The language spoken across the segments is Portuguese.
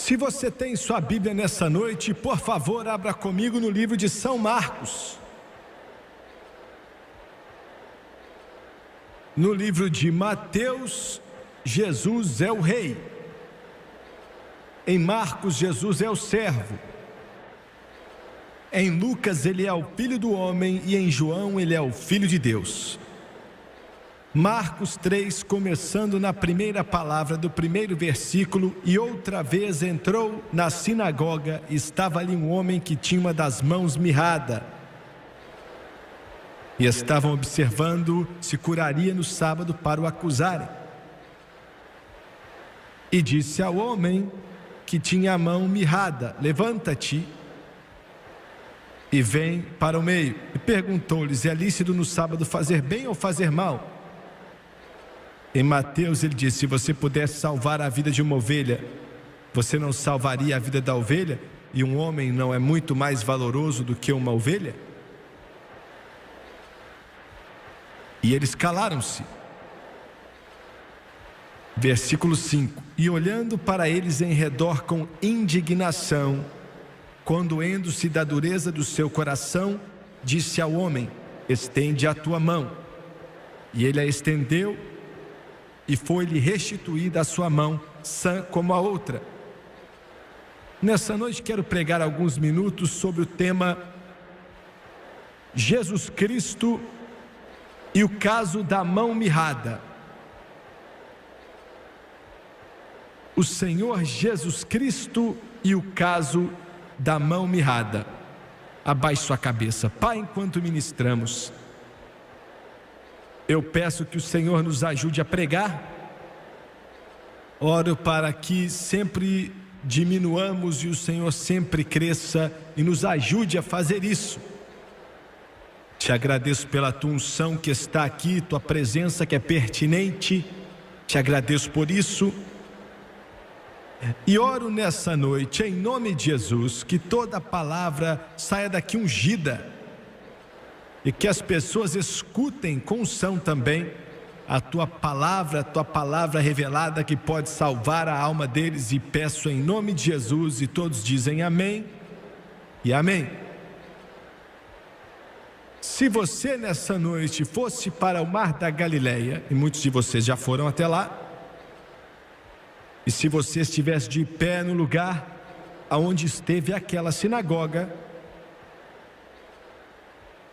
Se você tem sua Bíblia nessa noite, por favor, abra comigo no livro de São Marcos. No livro de Mateus, Jesus é o rei. Em Marcos, Jesus é o servo. Em Lucas, ele é o filho do homem, e em João, ele é o filho de Deus. Marcos 3, começando na primeira palavra do primeiro versículo: e outra vez entrou na sinagoga, e estava ali um homem que tinha uma das mãos mirrada. E estavam observando se curaria no sábado para o acusarem. E disse ao homem que tinha a mão mirrada: levanta-te e vem para o meio. E perguntou-lhes: é lícito no sábado fazer bem ou fazer mal? Em Mateus ele disse: se você pudesse salvar a vida de uma ovelha, você não salvaria a vida da ovelha? E um homem não é muito mais valoroso do que uma ovelha? E eles calaram-se. Versículo 5: e olhando para eles em redor com indignação, condoendo-se da dureza do seu coração, disse ao homem: estende a tua mão. E ele a estendeu, e foi-lhe restituída a sua mão, sã como a outra. Nessa noite quero pregar alguns minutos sobre o tema Jesus Cristo e o caso da mão mirrada. O Senhor Jesus Cristo e o caso da mão mirrada. Abaixe sua cabeça. Pai, enquanto ministramos, eu peço que o Senhor nos ajude a pregar. Oro para que sempre diminuamos e o Senhor sempre cresça e nos ajude a fazer isso. Te agradeço pela tua unção que está aqui, tua presença que é pertinente. Te agradeço por isso. E oro nessa noite, em nome de Jesus, que toda palavra saia daqui ungida, e que as pessoas escutem com unção também a tua palavra revelada, que pode salvar a alma deles. E peço em nome de Jesus, e todos dizem amém e amém. Se você nessa noite fosse para o Mar da Galileia, e muitos de vocês já foram até lá, e se você estivesse de pé no lugar aonde esteve aquela sinagoga,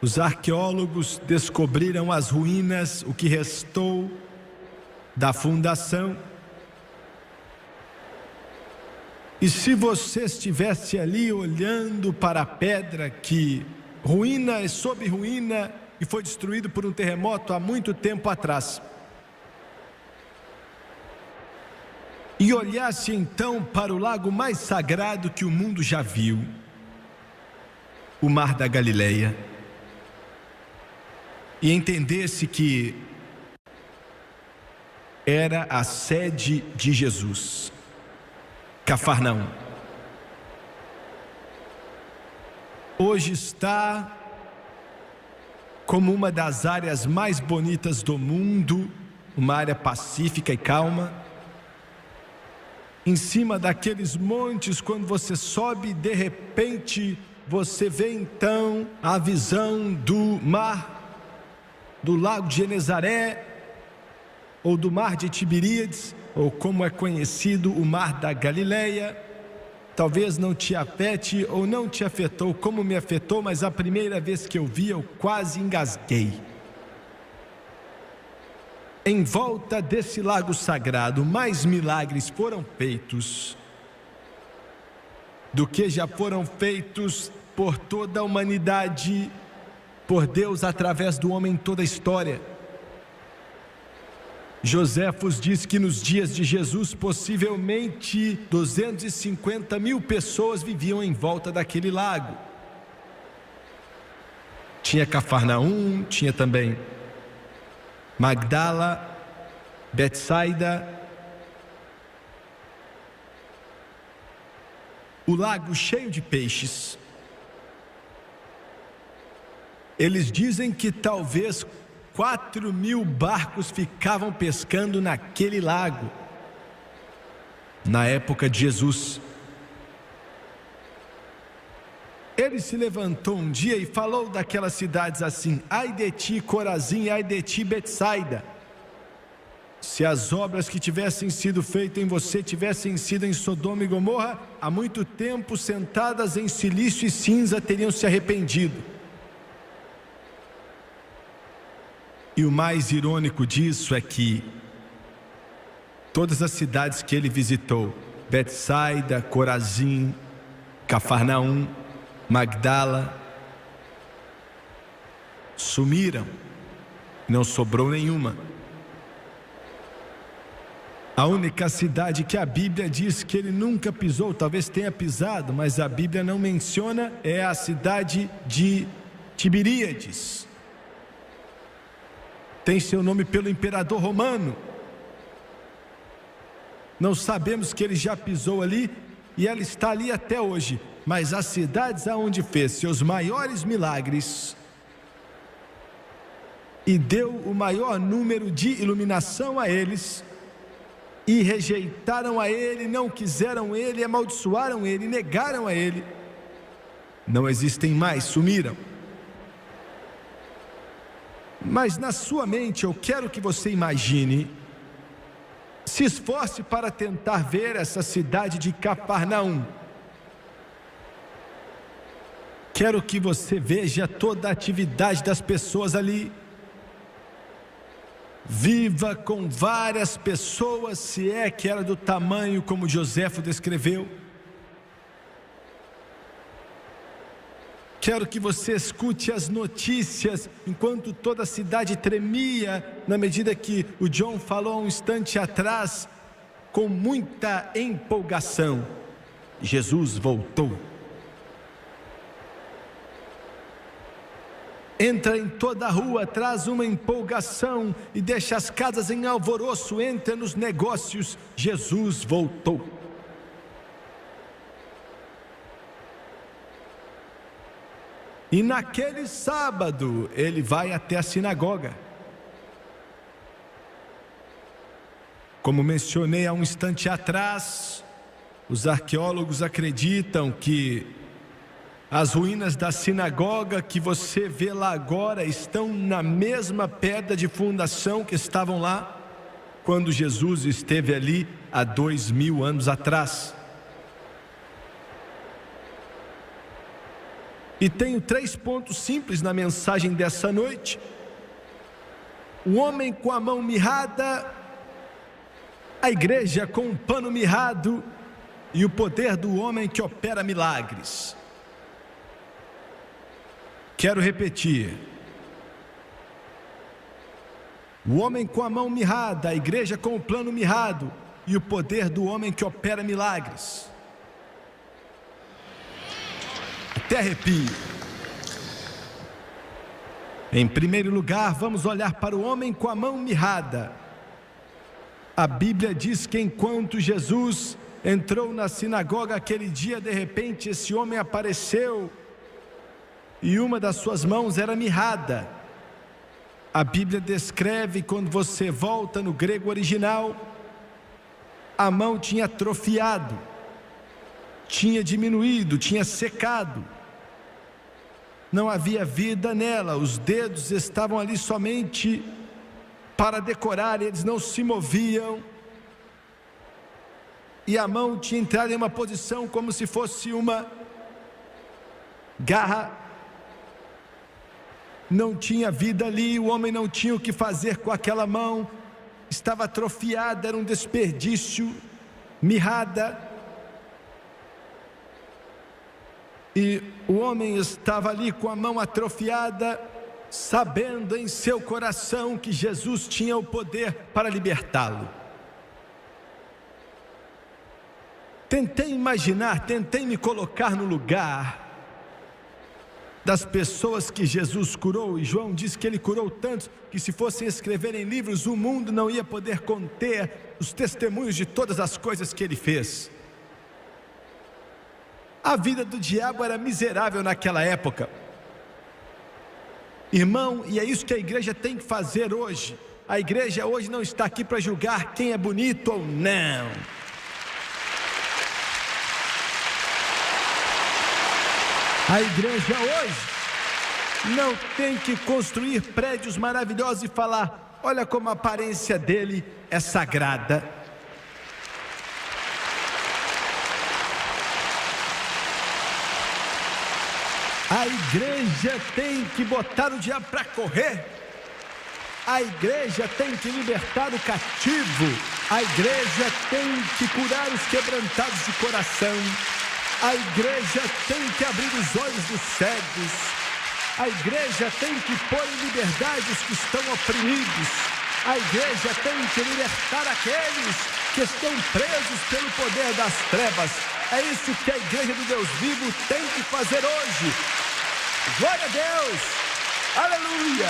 os arqueólogos descobriram as ruínas, o que restou da fundação. E se você estivesse ali olhando para a pedra que ruína sobre ruína e foi destruído por um terremoto há muito tempo atrás, e olhasse então para o lago mais sagrado que o mundo já viu, o Mar da Galileia, e entendesse que era a sede de Jesus, Cafarnaum. Hoje está como uma das áreas mais bonitas do mundo, uma área pacífica e calma. Em cima daqueles montes, quando você sobe, de repente você vê então a visão do mar, do lago de Genezaré, ou do mar de Tiberíades, ou como é conhecido, o Mar da Galileia. Talvez não te afete ou não te afetou como me afetou, mas a primeira vez que eu vi, eu quase engasguei. Em volta desse lago sagrado, mais milagres foram feitos do que já foram feitos por toda a humanidade, por Deus através do homem em toda a história. Joséfos diz que nos dias de Jesus, possivelmente 250 mil pessoas viviam em volta daquele lago. Tinha Cafarnaum, tinha também Magdala, Betsaida, o lago cheio de peixes. Eles dizem que talvez 4.000 barcos ficavam pescando naquele lago na época de Jesus. Ele se levantou um dia e falou daquelas cidades assim: ai de ti, Corazim, ai de ti, Betsaida. Se as obras que tivessem sido feitas em você tivessem sido em Sodoma e Gomorra, há muito tempo sentadas em silício e cinza teriam se arrependido. E o mais irônico disso é que todas as cidades que ele visitou, Betsaida, Corazim, Cafarnaum, Magdala, sumiram, não sobrou nenhuma. A única cidade que a Bíblia diz que ele nunca pisou, talvez tenha pisado, mas a Bíblia não menciona, é a cidade de Tiberíades. Tem seu nome pelo imperador romano. Não sabemos que ele já pisou ali e ela está ali até hoje. Mas as cidades aonde fez seus maiores milagres e deu o maior número de iluminação a eles, e rejeitaram a ele, não quiseram ele, amaldiçoaram ele, negaram a ele, não existem mais, sumiram. Mas na sua mente eu quero que você imagine, se esforce para tentar ver essa cidade de Cafarnaum. Quero que você veja toda a atividade das pessoas ali. Viva com várias pessoas, se é que era do tamanho como Joséfo descreveu. Quero que você escute as notícias, enquanto toda a cidade tremia, na medida que o John falou há um instante atrás, com muita empolgação. Jesus voltou. Entra em toda a rua, traz uma empolgação e deixa as casas em alvoroço, entra nos negócios. Jesus voltou. E naquele sábado, ele vai até a sinagoga. Como mencionei há um instante atrás, os arqueólogos acreditam que as ruínas da sinagoga que você vê lá agora estão na mesma pedra de fundação que estavam lá quando Jesus esteve ali há 2000 anos atrás. E tenho 3 pontos simples na mensagem dessa noite. O homem com a mão mirrada, a igreja com um pano mirrado e o poder do homem que opera milagres. Quero repetir. O homem com a mão mirrada, a igreja com o plano mirrado e o poder do homem que opera milagres. Até arrepio. Em primeiro lugar, vamos olhar para o homem com a mão mirrada. A Bíblia diz que enquanto Jesus entrou na sinagoga aquele dia, de repente esse homem apareceu e uma das suas mãos era mirrada. A Bíblia descreve, quando você volta no grego original, a mão tinha atrofiado, tinha diminuído, tinha secado. Não havia vida nela, os dedos estavam ali somente para decorar, eles não se moviam. E a mão tinha entrado em uma posição como se fosse uma garra. Não tinha vida ali, o homem não tinha o que fazer com aquela mão, estava atrofiada, era um desperdício, mirrada. E o homem estava ali com a mão atrofiada, sabendo em seu coração que Jesus tinha o poder para libertá-lo. Tentei imaginar, tentei me colocar no lugar das pessoas que Jesus curou, e João diz que ele curou tantos, que se fossem escrever em livros, o mundo não ia poder conter os testemunhos de todas as coisas que ele fez. A vida do diabo era miserável naquela época, irmão, e é isso que a igreja tem que fazer hoje. A igreja hoje não está aqui para julgar quem é bonito ou não. A igreja hoje não tem que construir prédios maravilhosos e falar: olha como a aparência dele é sagrada. A igreja tem que botar o diabo para correr. A igreja tem que libertar o cativo. A igreja tem que curar os quebrantados de coração. A igreja tem que abrir os olhos dos cegos. A igreja tem que pôr em liberdade os que estão oprimidos. A igreja tem que libertar aqueles que estão presos pelo poder das trevas. É isso que a igreja do Deus vivo tem que fazer hoje. Glória a Deus! Aleluia!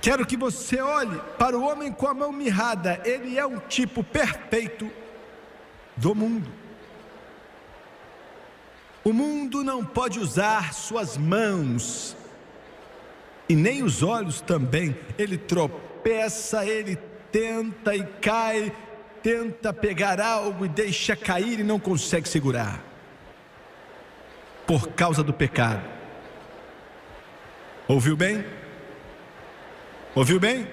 Quero que você olhe para o homem com a mão mirrada. Ele é um tipo perfeito do mundo. O mundo não pode usar suas mãos e nem os olhos também. Ele tropeça, ele tenta e cai, tenta pegar algo e deixa cair e não consegue segurar, por causa do pecado. Ouviu bem? Ouviu bem?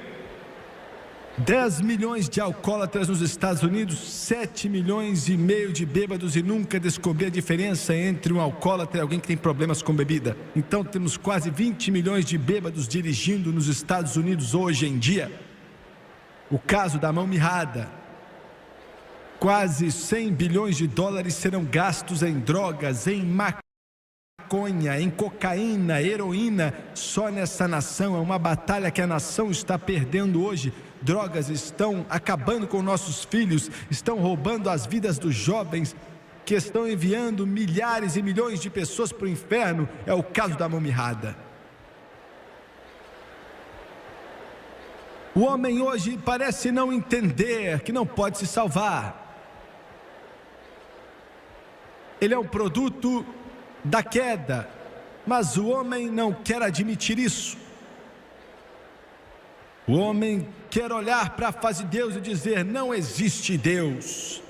10 milhões de alcoólatras nos Estados Unidos, 7 milhões e meio de bêbados, e nunca descobri a diferença entre um alcoólatra e alguém que tem problemas com bebida. Então temos quase 20 milhões de bêbados dirigindo nos Estados Unidos hoje em dia. O caso da mão mirrada. Quase 100 bilhões de dólares serão gastos em drogas, em maconha, em cocaína, heroína, só nessa nação. É uma batalha que a nação está perdendo hoje. Drogas estão acabando com nossos filhos, estão roubando as vidas dos jovens, que estão enviando milhares e milhões de pessoas para o inferno. É o caso da mão mirrada. O homem hoje parece não entender que não pode se salvar. Ele é um produto da queda, mas o homem não quer admitir isso. O homem quer olhar para a face de Deus e dizer: não existe Deus.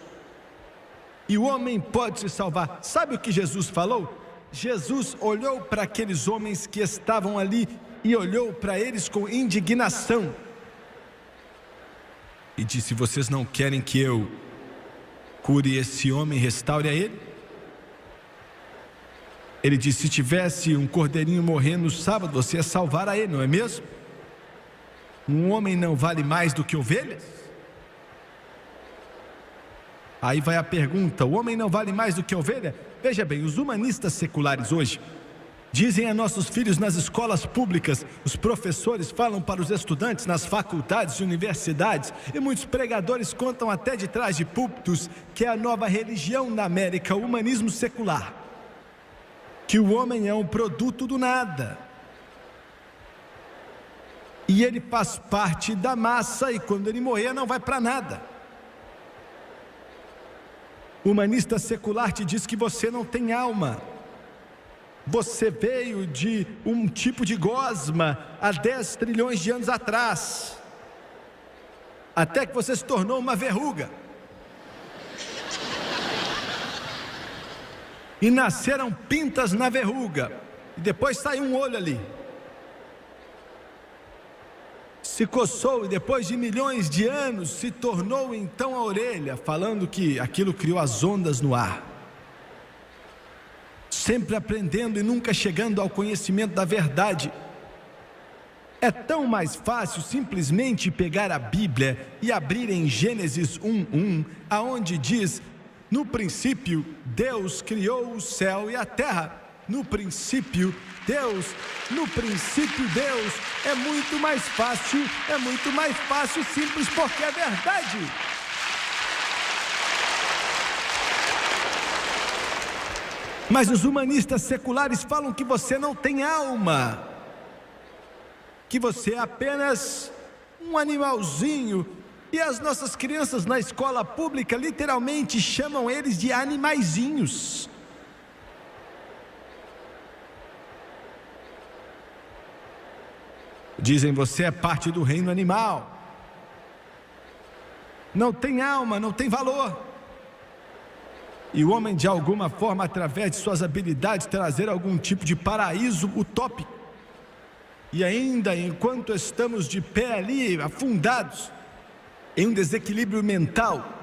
E o homem pode se salvar. Sabe o que Jesus falou? Jesus olhou para aqueles homens que estavam ali e olhou para eles com indignação e disse: vocês não querem que eu cure esse homem e restaure a ele? Ele disse: se tivesse um cordeirinho morrendo no sábado, você ia salvar a ele, não é mesmo? Um homem não vale mais do que ovelhas? Aí vai a pergunta: o homem não vale mais do que ovelha? Veja bem, os humanistas seculares hoje dizem a nossos filhos nas escolas públicas, os professores falam para os estudantes nas faculdades e universidades, e muitos pregadores contam até de trás de púlpitos, que é a nova religião na América, o humanismo secular, que o homem é um produto do nada, e ele faz parte da massa, e quando ele morrer não vai para nada. O humanista secular te diz que você não tem alma. Você veio de um tipo de gosma há 10 trilhões de anos atrás, até que você se tornou uma verruga, e nasceram pintas na verruga, e depois saiu um olho ali, se coçou, e depois de milhões de anos se tornou então a orelha, falando que aquilo criou as ondas no ar. Sempre aprendendo e nunca chegando ao conhecimento da verdade. É tão mais fácil simplesmente pegar a Bíblia e abrir em Gênesis 1:1, aonde diz: no princípio Deus criou o céu e a terra. No princípio Deus, no princípio Deus. É muito mais fácil, simples, porque é verdade. Mas os humanistas seculares falam que você não tem alma, que você é apenas um animalzinho, e as nossas crianças na escola pública literalmente chamam eles de animaizinhos. Dizem: você é parte do reino animal, não tem alma, não tem valor. e o homem de alguma forma, através de suas habilidades, trazer algum tipo de paraíso utópico. E ainda enquanto estamos de pé ali, afundados em um desequilíbrio mental,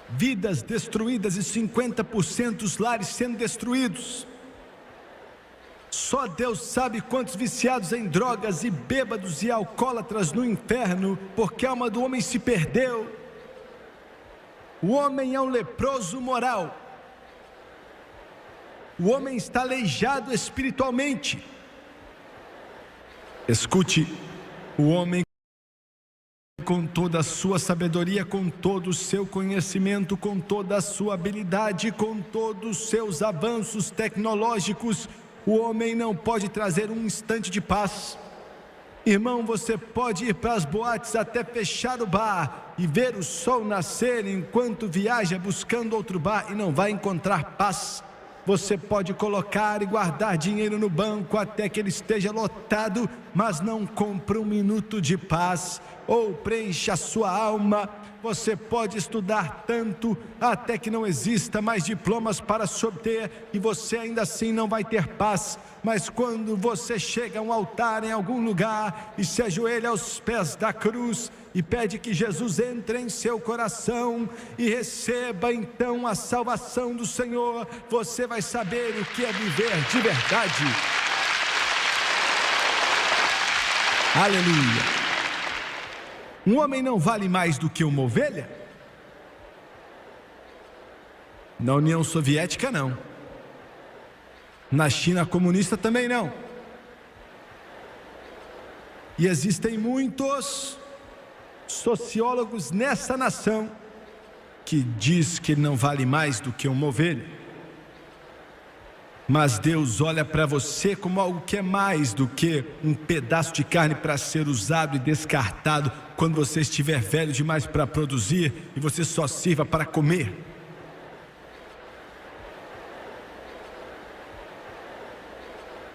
vidas destruídas e 50% dos lares sendo destruídos. Só Deus sabe quantos viciados em drogas e bêbados e alcoólatras no inferno, porque a alma do homem se perdeu. O homem é um leproso moral. O homem está aleijado espiritualmente. Escute, o homem com toda a sua sabedoria, com todo o seu conhecimento, com toda a sua habilidade, com todos os seus avanços tecnológicos, o homem não pode trazer um instante de paz. Irmão, você pode ir para as boates até fechar o bar e ver o sol nascer enquanto viaja buscando outro bar e não vai encontrar paz. Você pode colocar e guardar dinheiro no banco até que ele esteja lotado, mas não compra um minuto de paz ou preencha a sua alma. Você pode estudar tanto até que não exista mais diplomas para se obter e você ainda assim não vai ter paz. Mas quando você chega a um altar em algum lugar e se ajoelha aos pés da cruz e pede que Jesus entre em seu coração e receba então a salvação do Senhor, você vai saber o que é viver de verdade. Aleluia! Um homem não vale mais do que uma ovelha? Na União Soviética não. Na China comunista também não. E existem muitos sociólogos nessa nação que diz que ele não vale mais do que uma ovelha. Mas Deus olha para você como algo que é mais do que um pedaço de carne para ser usado e descartado quando você estiver velho demais para produzir e você só sirva para comer.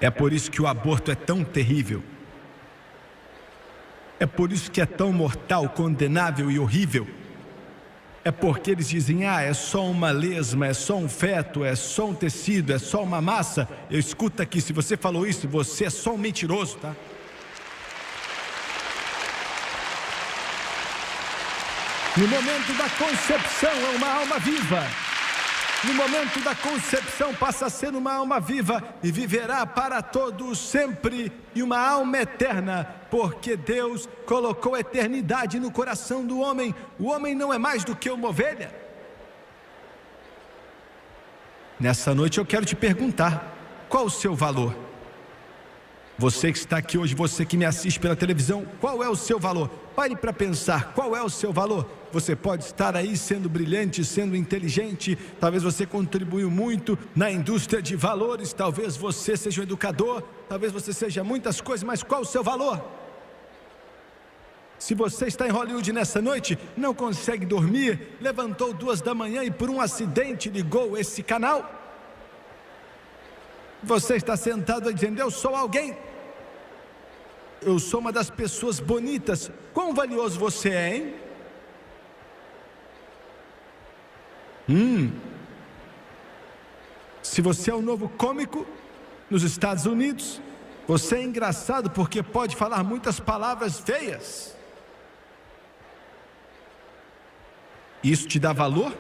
É por isso que o aborto é tão terrível. É por isso que é tão mortal, condenável e horrível. É porque eles dizem, é só uma lesma, é só um feto, é só um tecido, é só uma massa. Eu escuto aqui, se você falou isso, você é só um mentiroso, tá? No momento da concepção é uma alma viva. No momento da concepção passa a ser uma alma viva e viverá para todos sempre e uma alma eterna, porque Deus colocou a eternidade no coração do homem. O homem não é mais do que uma ovelha. Nessa noite eu quero te perguntar, qual o seu valor? Você que está aqui hoje, você que me assiste pela televisão, qual é o seu valor? Pare para pensar, qual é o seu valor? Você pode estar aí sendo brilhante, sendo inteligente, talvez você contribuiu muito na indústria de valores, talvez você seja um educador, talvez você seja muitas coisas, mas qual o seu valor? Se você está em Hollywood nessa noite, não consegue dormir, levantou 2 da manhã e por um acidente ligou esse canal, você está sentado dizendo, eu sou alguém, eu sou uma das pessoas bonitas. Quão valioso você é, hein? Se você é um novo cômico nos Estados Unidos, você é engraçado porque pode falar muitas palavras feias. Isso te dá valor?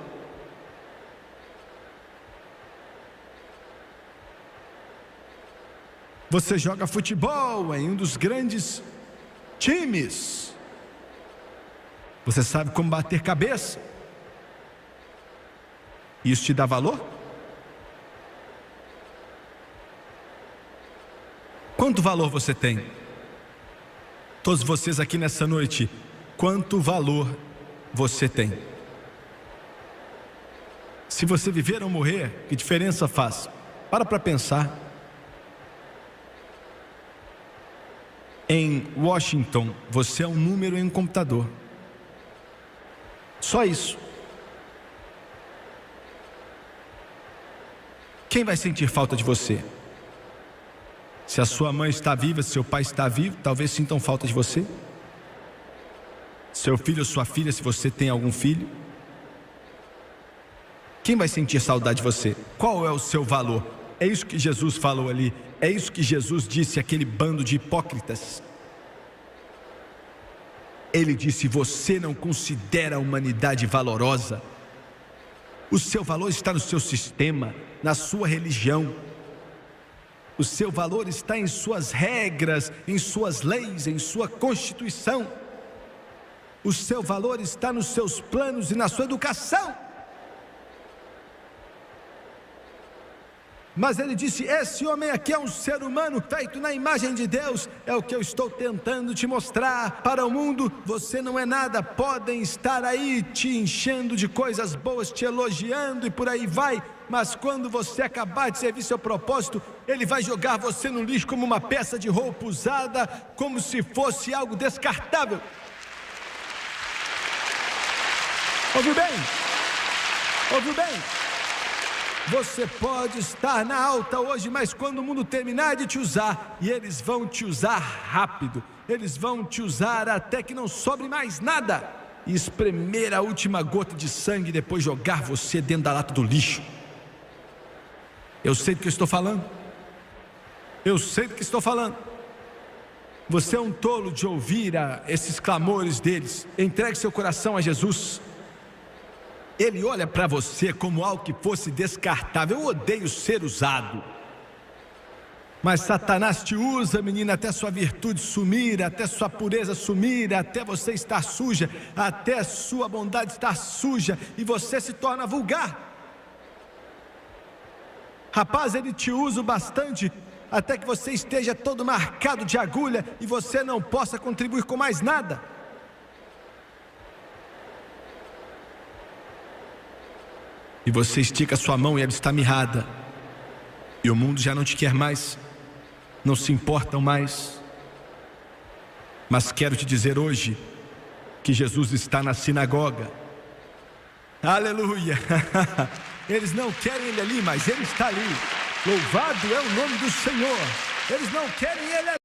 Você joga futebol em um dos grandes times. Você sabe como bater cabeça. Isso te dá valor? Quanto valor você tem? Todos vocês aqui nessa noite, quanto valor você tem? Se você viver ou morrer, que diferença faz? Para pensar. Em Washington, você é um número em um computador. Só isso. Quem vai sentir falta de você? Se a sua mãe está viva, se seu pai está vivo, talvez sintam falta de você. Seu filho ou sua filha, se você tem algum filho. Quem vai sentir saudade de você? Qual é o seu valor? É isso que Jesus falou ali. É isso que Jesus disse àquele bando de hipócritas. Ele disse: você não considera a humanidade valorosa. O seu valor está no seu sistema, na sua religião. O seu valor está em suas regras, em suas leis, em sua constituição. O seu valor está nos seus planos e na sua educação. Mas ele disse: esse homem aqui é um ser humano feito na imagem de Deus. É o que eu estou tentando te mostrar para o mundo. Você não é nada. Podem estar aí te enchendo de coisas boas, te elogiando e por aí vai, mas quando você acabar de servir seu propósito, ele vai jogar você no lixo como uma peça de roupa usada, como se fosse algo descartável. Ouviu bem? Ouviu bem? Você pode estar na alta hoje, mas quando o mundo terminar de te usar, e eles vão te usar rápido, eles vão te usar até que não sobre mais nada, e espremer a última gota de sangue e depois jogar você dentro da lata do lixo. Eu sei do que eu estou falando. Eu sei do que estou falando. Você é um tolo de ouvir esses clamores deles. Entregue seu coração a Jesus. Ele olha para você como algo que fosse descartável. Eu odeio ser usado. Mas Satanás te usa, menina, até sua virtude sumir, até sua pureza sumir, até você estar suja, até sua bondade estar suja, e você se torna vulgar. Rapaz, ele te usa bastante até que você esteja todo marcado de agulha e você não possa contribuir com mais nada. E você estica sua mão e ela está mirrada. E o mundo já não te quer mais. Não se importam mais. Mas quero te dizer hoje que Jesus está na sinagoga. Aleluia. Eles não querem ele ali, mas ele está ali. Louvado é o nome do Senhor. Eles não querem ele ali.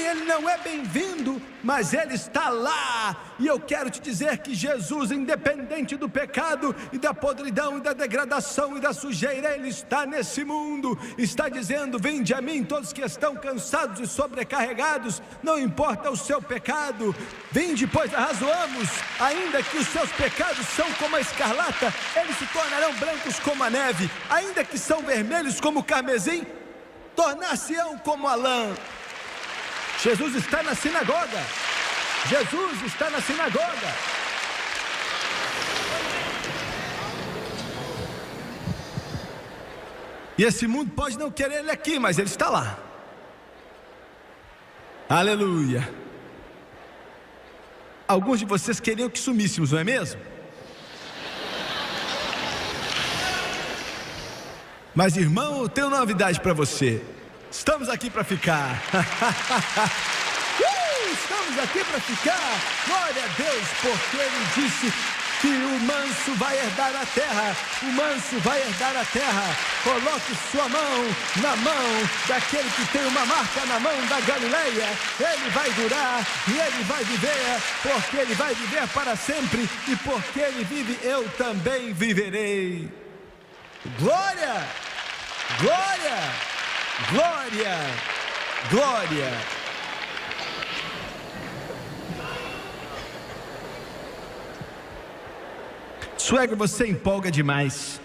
Ele não é bem-vindo, mas ele está lá. E eu quero te dizer que Jesus, independente do pecado e da podridão e da degradação e da sujeira, ele está nesse mundo, está dizendo: vinde a mim todos que estão cansados e sobrecarregados, não importa o seu pecado, vinde, pois arrazoamos. Ainda que os seus pecados são como a escarlata, eles se tornarão brancos como a neve. Ainda que são vermelhos como o carmesim, tornar-se-ão como a lã. Jesus está na sinagoga. Jesus está na sinagoga. E esse mundo pode não querer ele aqui, mas ele está lá. Aleluia. Alguns de vocês queriam que sumíssemos, não é mesmo? Mas, irmão, eu tenho novidade para você. Estamos aqui para ficar. Estamos aqui para ficar. Glória a Deus, porque ele disse que o manso vai herdar a terra. O manso vai herdar a terra. Coloque sua mão na mão daquele que tem uma marca na mão da Galileia. Ele vai durar e ele vai viver, porque ele vai viver para sempre. E porque ele vive, eu também viverei. Glória! Glória! Glória, glória. Swagger, você empolga demais.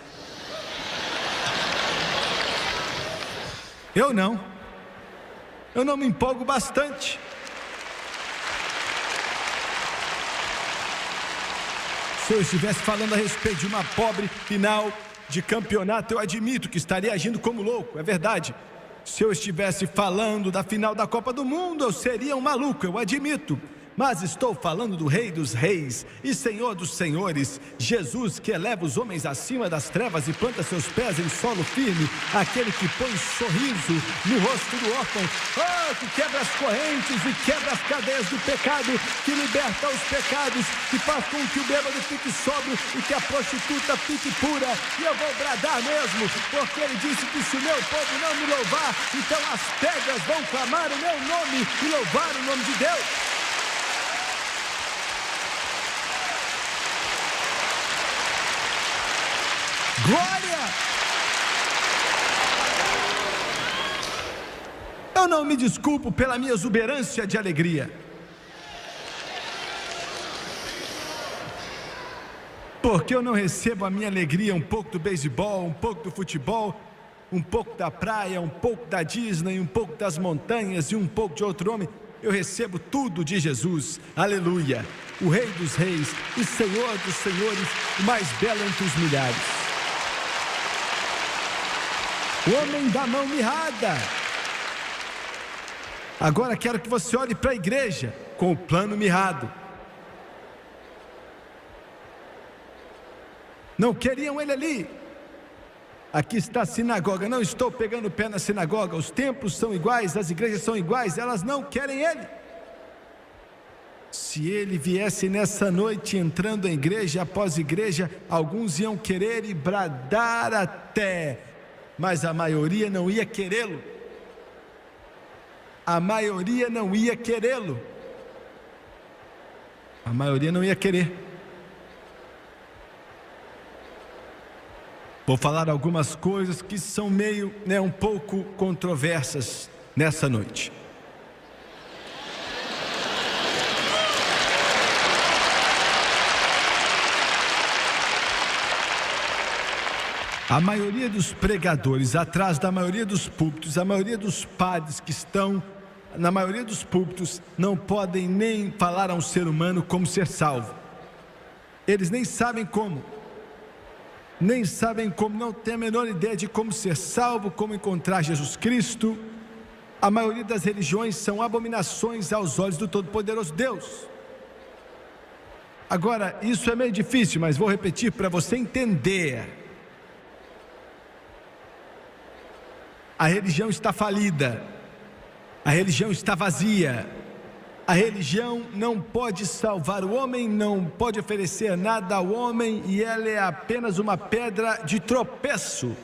Eu não me empolgo bastante. Se eu estivesse falando a respeito de uma pobre final de campeonato, eu admito que estaria agindo como louco, é verdade. Se eu estivesse falando da final da Copa do Mundo, eu seria um maluco, eu admito. Mas estou falando do Rei dos Reis e Senhor dos Senhores, Jesus, que eleva os homens acima das trevas e planta seus pés em solo firme, aquele que põe sorriso no rosto do órfão, que quebra as correntes e quebra as cadeias do pecado, que liberta os pecados, que faz com que o bêbado fique sóbrio e que a prostituta fique pura. E eu vou bradar mesmo, porque ele disse que se o meu povo não me louvar, então as pedras vão clamar o meu nome e louvar o nome de Deus. não me desculpo pela minha exuberância de alegria. Porque eu não recebo a minha alegria um pouco do beisebol, um pouco do futebol, um pouco da praia, um pouco da Disney, um pouco das montanhas e um pouco de outro homem. Eu recebo tudo de Jesus, aleluia, o Rei dos Reis e Senhor dos Senhores, o mais belo entre os milhares. O homem da mão mirrada. Agora quero que você olhe para a igreja com o plano mirrado. Não queriam ele ali. Aqui está a sinagoga. Não estou pegando o pé na sinagoga. Os templos são iguais, as igrejas são iguais. Elas não querem ele. Se ele viesse nessa noite entrando em igreja após igreja, alguns iam querer e bradar até, mas a maioria não ia querê-lo. A maioria não ia querê-lo. A maioria não ia querer. Vou falar algumas coisas que são meio, um pouco controversas nessa noite. A maioria dos pregadores, atrás da maioria dos púlpitos, a maioria dos padres que estão na maioria dos púlpitos, não podem nem falar a um ser humano como ser salvo. Eles nem sabem como. Não tem a menor ideia de como ser salvo, como encontrar Jesus Cristo. A maioria das religiões são abominações aos olhos do Todo-Poderoso Deus. Agora, isso é meio difícil, mas vou repetir para você entender. A religião está falida, a religião está vazia. A religião não pode salvar o homem, não pode oferecer nada ao homem, e ela é apenas uma pedra de tropeço.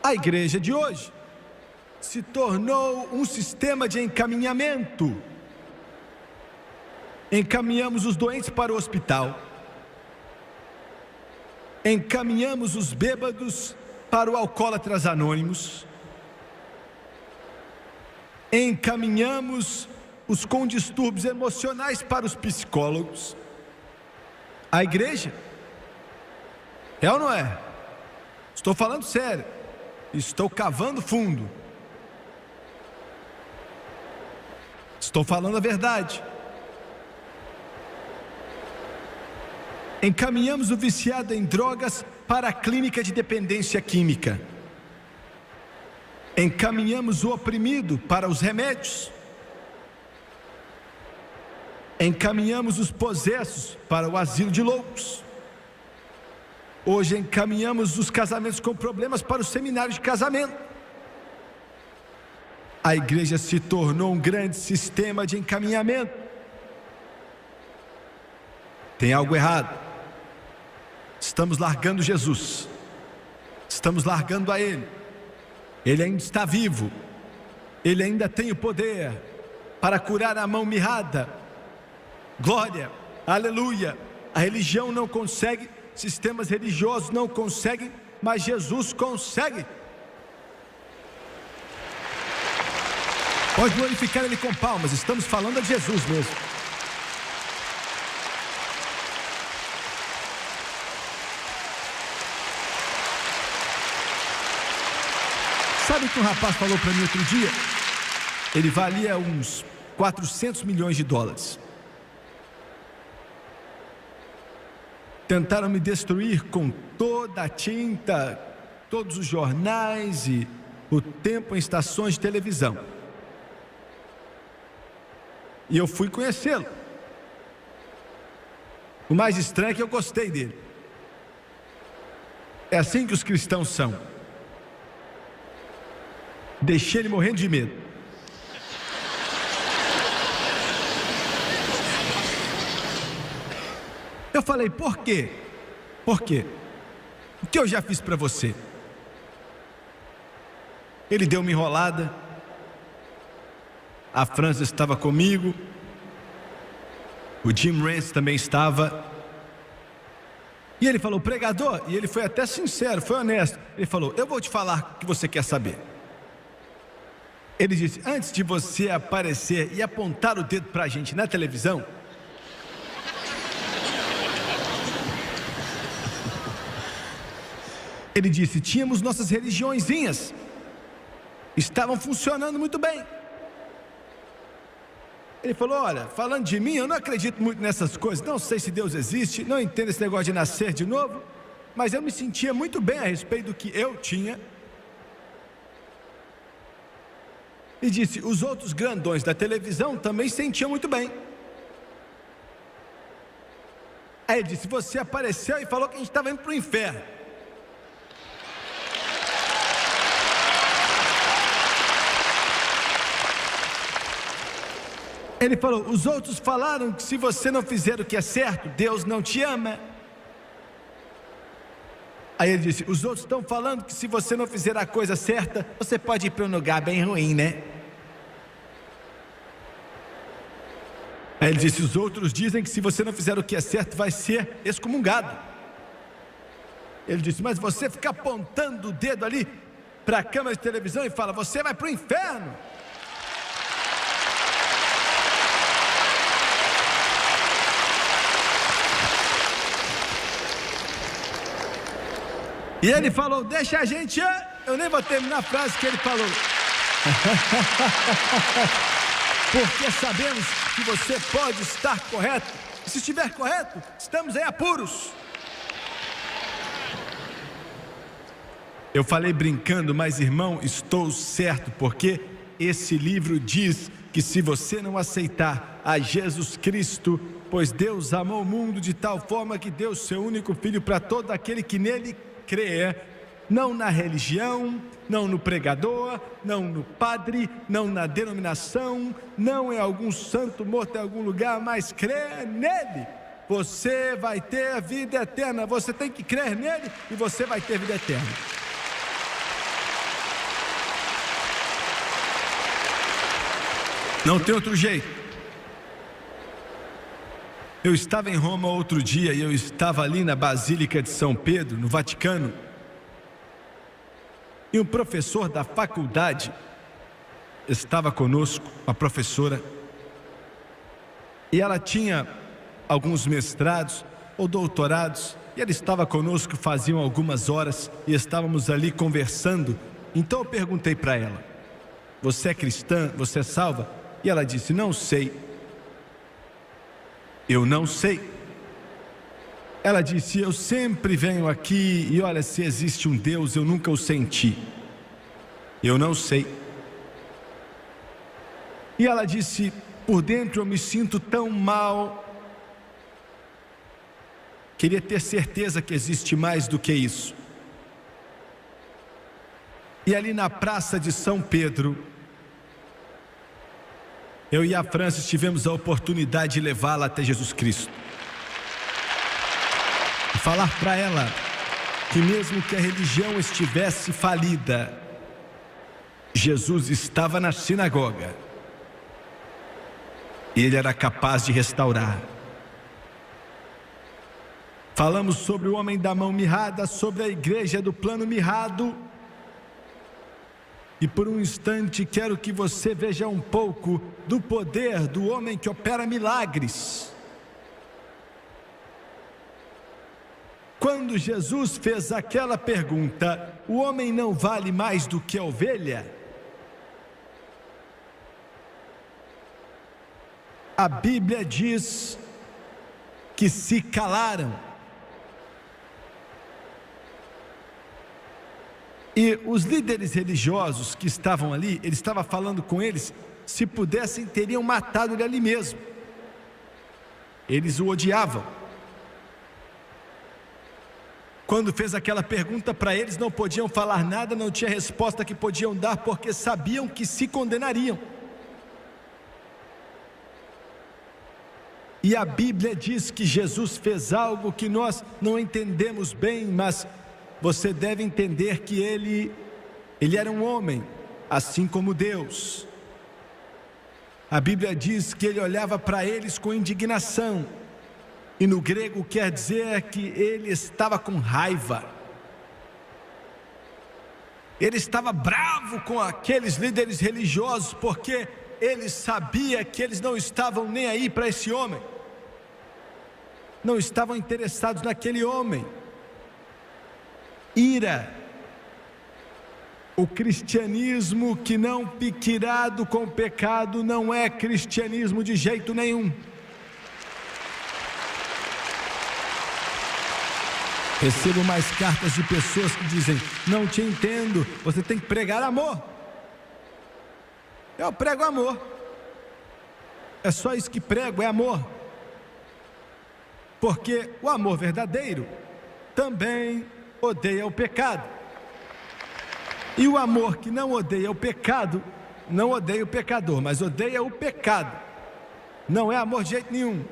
A igreja de hoje se tornou um sistema de encaminhamento. Encaminhamos os doentes para o hospital, encaminhamos os bêbados para o Alcoólatras Anônimos, encaminhamos os com distúrbios emocionais para os psicólogos. A igreja, é ou não é? Estou falando sério, estou cavando fundo, estou falando a verdade. Encaminhamos o viciado em drogas para a clínica de dependência química. Encaminhamos o oprimido para os remédios. Encaminhamos os possessos para o asilo de loucos. Hoje encaminhamos os casamentos com problemas para o seminário de casamento. A igreja se tornou um grande sistema de encaminhamento. Tem algo errado. Estamos largando Jesus. Estamos largando a Ele. Ele ainda está vivo. Ele ainda tem o poder para curar a mão mirrada. Glória, aleluia. A religião não consegue, sistemas religiosos não conseguem, mas Jesus consegue. Pode glorificar Ele com palmas. Estamos falando de Jesus mesmo. Sabe o que um rapaz falou para mim outro dia? Ele valia uns 400 milhões de dólares. Tentaram me destruir com toda a tinta, todos os jornais e o tempo em estações de televisão. E eu fui conhecê-lo. O mais estranho é que eu gostei dele. É assim que os cristãos são. Deixei ele morrendo de medo. Eu falei, por quê? Por quê? O que eu já fiz para você? Ele deu uma enrolada. A França estava comigo. O Jim Rance também estava. E ele falou, pregador, e ele foi até sincero, foi honesto. Ele falou, eu vou te falar o que você quer saber. Ele disse: antes de você aparecer e apontar o dedo para a gente na televisão, ele disse, tínhamos nossas religiõezinhas, estavam funcionando muito bem. Ele falou: olha, falando de mim, eu não acredito muito nessas coisas, não sei se Deus existe, não entendo esse negócio de nascer de novo, mas eu me sentia muito bem a respeito do que eu tinha. E disse: os outros grandões da televisão também sentiam muito bem. Aí ele disse: você apareceu e falou que a gente estava indo para o inferno. Ele falou: os outros falaram que se você não fizer o que é certo, Deus não te ama. Aí ele disse: os outros estão falando que se você não fizer a coisa certa, você pode ir para um lugar bem ruim, né? Aí ele disse: os outros dizem que se você não fizer o que é certo, vai ser excomungado. Ele disse: mas você fica apontando o dedo ali para a câmera de televisão e fala: você vai para o inferno. E ele falou: deixa a gente... Eu nem vou terminar a frase que ele falou. Porque sabemos que você pode estar correto. E se estiver correto, estamos em apuros. Eu falei brincando, mas irmão, estou certo, porque esse livro diz que se você não aceitar a Jesus Cristo, pois Deus amou o mundo de tal forma que deu seu único filho para todo aquele que nele crê, não na religião, não no pregador, não no padre, não na denominação, não em algum santo morto em algum lugar, mas crê nele, você vai ter vida eterna. Você tem que crer nele e você vai ter vida eterna. Não tem outro jeito. Eu estava em Roma outro dia e eu estava ali na Basílica de São Pedro, no Vaticano, e um professor da faculdade estava conosco, uma professora, e ela tinha alguns mestrados ou doutorados, e ela estava conosco faziam algumas horas, e estávamos ali conversando. Então eu perguntei para ela: você é cristã? Você é salva? E ela disse: não sei. Eu não sei. Ela disse: eu sempre venho aqui e olha, se existe um Deus, eu nunca o senti. Eu não sei. E ela disse: por dentro eu me sinto tão mal. Queria ter certeza que existe mais do que isso. E ali na praça de São Pedro, eu e a Francis tivemos a oportunidade de levá-la até Jesus Cristo. E falar para ela que mesmo que a religião estivesse falida, Jesus estava na sinagoga. E Ele era capaz de restaurar. Falamos sobre o homem da mão mirrada, sobre a igreja do plano mirrado. E por um instante quero que você veja um pouco do poder do homem que opera milagres. Quando Jesus fez aquela pergunta: o homem não vale mais do que a ovelha? A Bíblia diz que se calaram. E os líderes religiosos que estavam ali, ele estava falando com eles, se pudessem teriam matado ele ali mesmo. Eles o odiavam. Quando fez aquela pergunta para eles, não podiam falar nada, não tinha resposta que podiam dar, porque sabiam que se condenariam. E a Bíblia diz que Jesus fez algo que nós não entendemos bem, mas você deve entender que ele era um homem, assim como Deus. A Bíblia diz que ele olhava para eles com indignação, e no grego quer dizer que ele estava com raiva. Ele estava bravo com aqueles líderes religiosos, porque ele sabia que eles não estavam nem aí para esse homem, não estavam interessados naquele homem. Ira. O cristianismo que não fica irado com o pecado não é cristianismo de jeito nenhum. Recebo mais cartas de pessoas que dizem: não te entendo, você tem que pregar amor. Eu prego amor. É só isso que prego, é amor. Porque o amor verdadeiro também odeia o pecado. E o amor que não odeia o pecado, não odeia o pecador, mas odeia o pecado. Não é amor de jeito nenhum.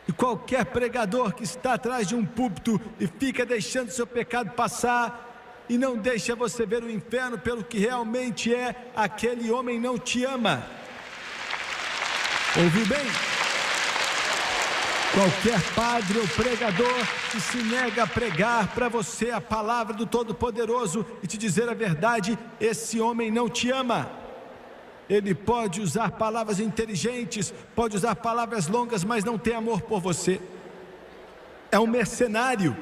E qualquer pregador que está atrás de um púlpito e fica deixando seu pecado passar e não deixa você ver o inferno pelo que realmente é, aquele homem não te ama. Ouviu bem? Qualquer padre ou pregador que se nega a pregar para você a palavra do Todo-Poderoso e te dizer a verdade, esse homem não te ama. Ele pode usar palavras inteligentes, pode usar palavras longas, mas não tem amor por você. É um mercenário.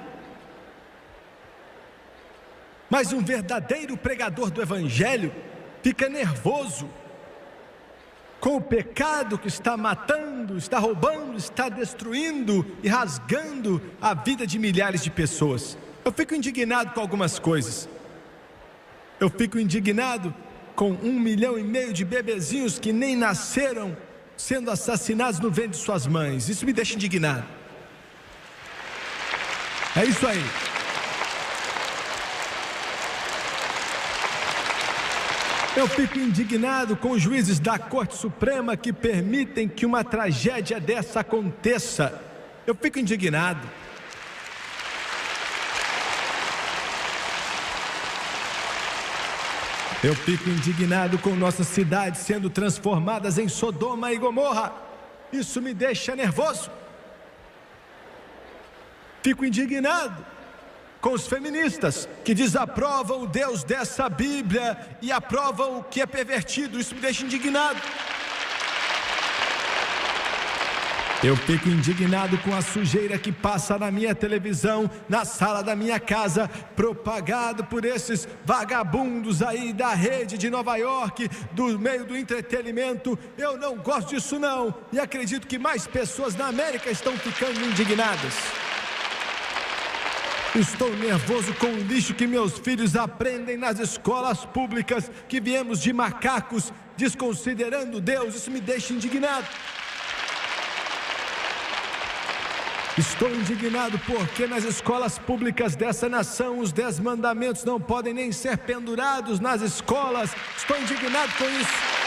Mas um verdadeiro pregador do Evangelho fica nervoso com o pecado que está matando, está roubando, está destruindo e rasgando a vida de milhares de pessoas. Eu fico indignado com algumas coisas. Eu fico indignado com 1,5 milhão de bebezinhos que nem nasceram sendo assassinados no ventre de suas mães. Isso me deixa indignado. É isso aí. Eu fico indignado com os juízes da Corte Suprema que permitem que uma tragédia dessa aconteça. Eu fico indignado. Eu fico indignado com nossas cidades sendo transformadas em Sodoma e Gomorra. Isso me deixa nervoso. Fico indignado com os feministas que desaprovam o Deus dessa Bíblia e aprovam o que é pervertido. Isso me deixa indignado. Eu fico indignado com a sujeira que passa na minha televisão, na sala da minha casa, propagado por esses vagabundos aí da rede de Nova York, do meio do entretenimento. Eu não gosto disso não, e acredito que mais pessoas na América estão ficando indignadas. Estou nervoso com o lixo que meus filhos aprendem nas escolas públicas, que viemos de macacos, desconsiderando Deus. Isso me deixa indignado. Estou indignado porque nas escolas públicas dessa nação os 10 mandamentos não podem nem ser pendurados nas escolas. Estou indignado com isso.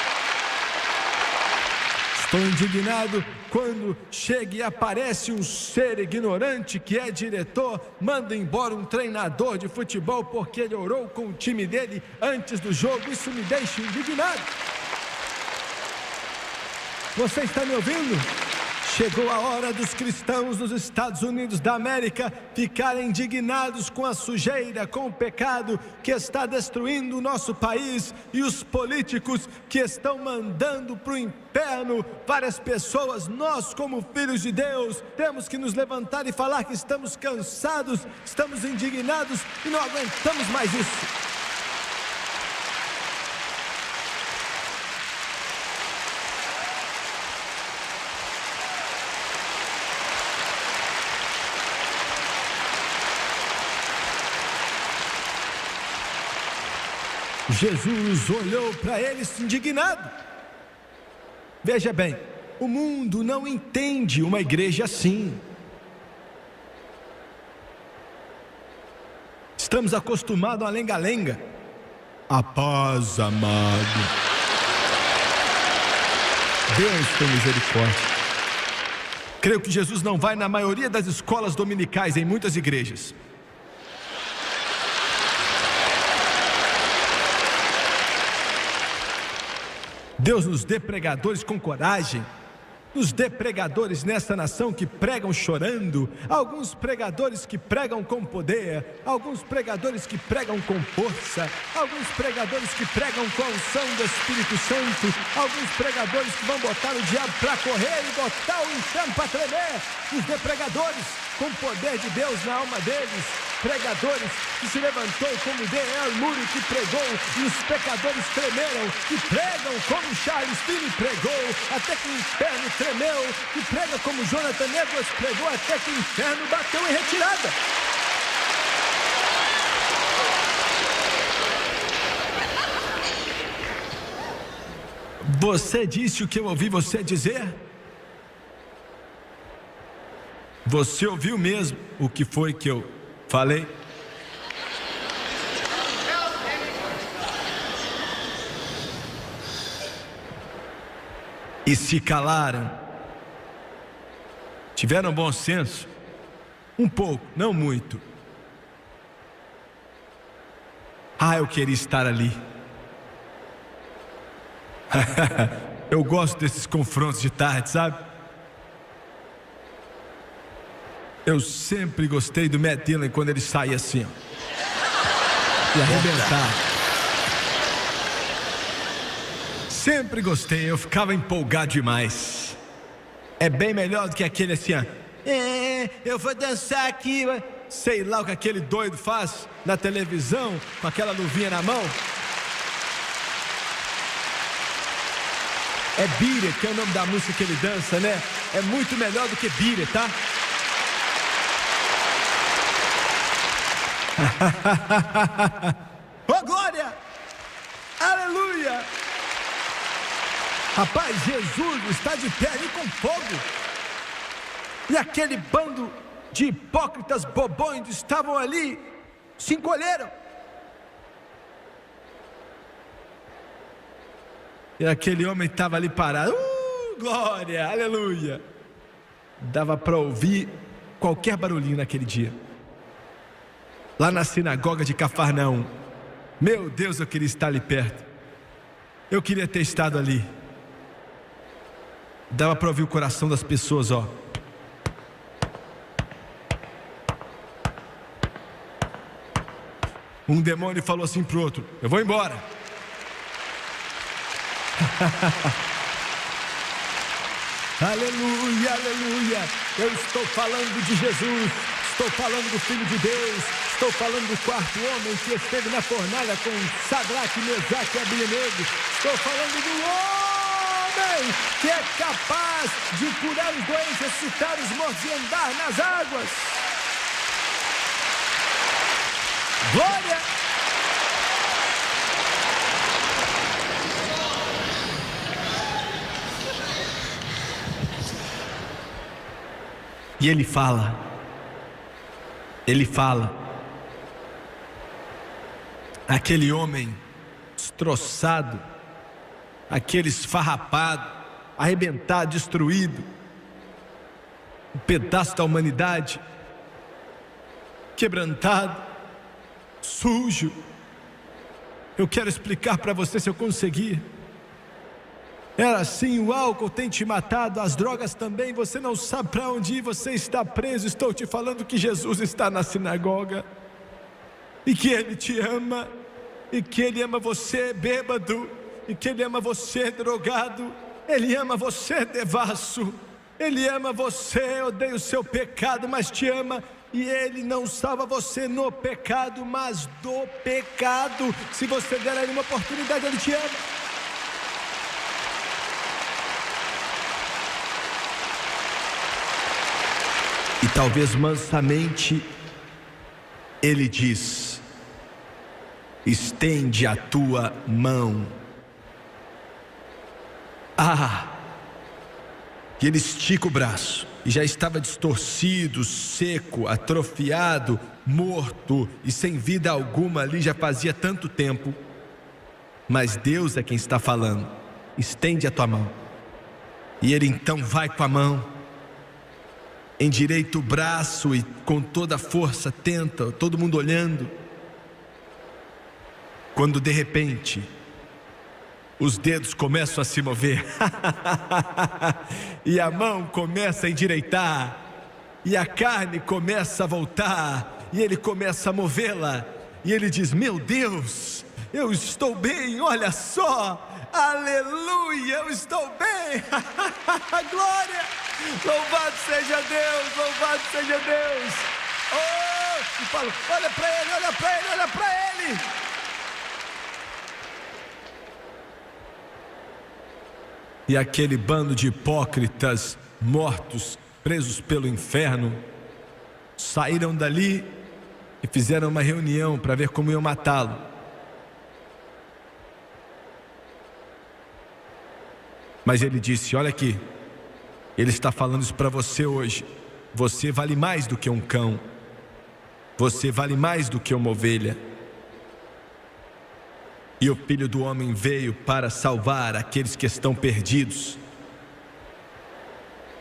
Estou indignado quando chega e aparece um ser ignorante que é diretor, manda embora um treinador de futebol porque ele orou com o time dele antes do jogo. Isso me deixa indignado. Você está me ouvindo? Chegou a hora dos cristãos dos Estados Unidos da América ficarem indignados com a sujeira, com o pecado que está destruindo o nosso país, e os políticos que estão mandando para o inferno várias pessoas. Nós, como filhos de Deus, temos que nos levantar e falar que estamos cansados, estamos indignados e não aguentamos mais isso. Jesus olhou para eles indignado. Veja bem, o mundo não entende uma igreja assim. Estamos acostumados a lenga-lenga. A paz, amado. Deus tem misericórdia. Creio que Jesus não vai na maioria das escolas dominicais em muitas igrejas. Deus nos dê pregadores com coragem, Nos dê pregadores nessa nação que pregam chorando, alguns pregadores que pregam com poder, alguns pregadores que pregam com força, alguns pregadores que pregam com a unção do Espírito Santo, alguns pregadores que vão botar o diabo para correr e botar o inferno para tremer. Nos dê pregadores com o poder de Deus na alma deles, pregadores que se levantou como D.L. Moody que pregou e os pecadores tremeram, que pregam como Charles Finney pregou até que o inferno tremeu, que prega como Jonathan Edwards pregou até que o inferno bateu em retirada. Você disse o que eu ouvi você dizer? Você ouviu mesmo o que foi que eu falei? E se calaram. Tiveram bom senso? Um pouco, não muito. Eu queria estar ali. Eu gosto desses confrontos de tarde, sabe? Eu sempre gostei do Matt Dillon quando ele saía assim, ó, e arrebentar. Sempre gostei, eu ficava empolgado demais. É bem melhor do que aquele assim, ó, eu vou dançar aqui, sei lá o que aquele doido faz na televisão com aquela luvinha na mão. É Beat It, que é o nome da música que ele dança, né? É muito melhor do que Beat It, tá? Oh, glória! Aleluia! Rapaz, Jesus está de pé ali com fogo. E aquele bando de hipócritas bobões estavam ali, se encolheram. E aquele homem estava ali parado. Glória, aleluia. Dava para ouvir qualquer barulhinho naquele dia. Lá na sinagoga de Cafarnaum. Meu Deus, eu queria estar ali perto. Eu queria ter estado ali. Dava para ouvir o coração das pessoas, ó. Um demônio falou assim pro outro: eu vou embora. Aleluia, aleluia. Eu estou falando de Jesus. Estou falando do Filho de Deus. Estou falando do quarto homem que esteve na fornalha com Sadraque, Mesaque e Abednego. Estou falando do homem que é capaz de curar os doentes, ressuscitar os mortos e andar nas águas. Glória! E ele fala, aquele homem destroçado, aquele esfarrapado, arrebentado, destruído, um pedaço da humanidade, quebrantado, sujo. Eu quero explicar para você, se eu conseguir. Era assim, o álcool tem te matado, as drogas também, você não sabe para onde ir, você está preso. Estou te falando que Jesus está na sinagoga, e que Ele te ama, e que Ele ama você bêbado, e que Ele ama você drogado, Ele ama você devasso, Ele ama você, odeia o seu pecado, mas te ama. E Ele não salva você no pecado, mas do pecado. Se você der a Ele uma oportunidade, Ele te ama. E talvez mansamente Ele diz: estende a tua mão. E ele estica o braço, e já estava distorcido, seco, atrofiado, morto e sem vida alguma ali, já fazia tanto tempo. Mas Deus é quem está falando: estende a tua mão. E ele então vai com a mão, endireita o braço e com toda a força tenta, todo mundo olhando. Quando de repente os dedos começam a se mover, e a mão começa a endireitar, e a carne começa a voltar, e ele começa a movê-la, e ele diz: meu Deus, eu estou bem, olha só, aleluia, eu estou bem, glória, louvado seja Deus, louvado seja Deus. Oh, e Paulo, olha para ele, olha para ele, olha para ele. E aquele bando de hipócritas mortos, presos pelo inferno, saíram dali e fizeram uma reunião para ver como iam matá-lo. Mas ele disse: olha aqui, ele está falando isso para você hoje. Você vale mais do que um cão. Você vale mais do que uma ovelha. E o Filho do Homem veio para salvar aqueles que estão perdidos.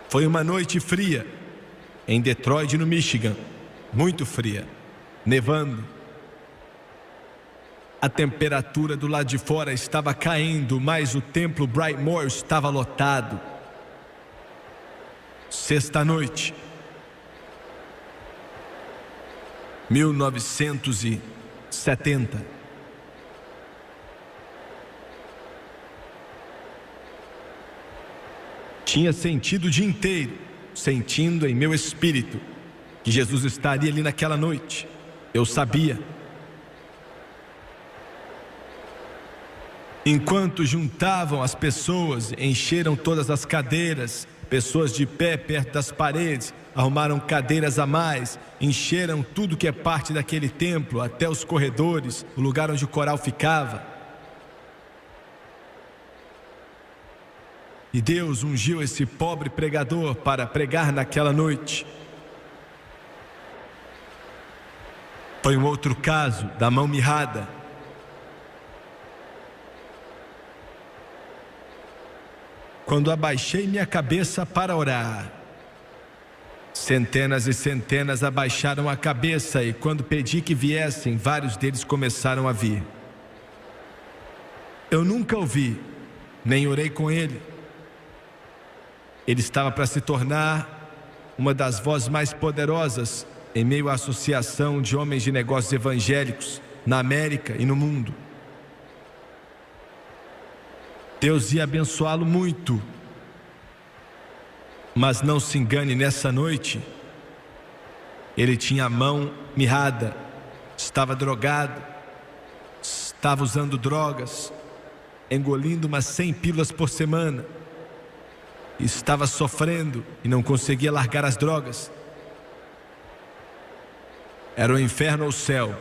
Foi uma noite fria em Detroit, no Michigan, muito fria, nevando. A temperatura do lado de fora estava caindo, mas o templo Brightmoor estava lotado. Sexta-noite, 1970. Tinha sentido o dia inteiro, sentindo em meu espírito que Jesus estaria ali naquela noite. Eu sabia. Enquanto juntavam as pessoas, encheram todas as cadeiras, pessoas de pé perto das paredes, arrumaram cadeiras a mais, encheram tudo que é parte daquele templo, até os corredores, o lugar onde o coral ficava. E Deus ungiu esse pobre pregador para pregar naquela noite. Foi um outro caso da mão mirrada. Quando abaixei minha cabeça para orar, centenas e centenas abaixaram a cabeça, e quando pedi que viessem, vários deles começaram a vir. Eu nunca ouvi, nem orei com ele. Ele estava para se tornar uma das vozes mais poderosas em meio à associação de homens de negócios evangélicos na América e no mundo. Deus ia abençoá-lo muito. Mas não se engane, nessa noite ele tinha a mão mirrada, estava drogado, estava usando drogas, engolindo umas 100 pílulas por semana, estava sofrendo e não conseguia largar as drogas. Era o inferno ou o céu,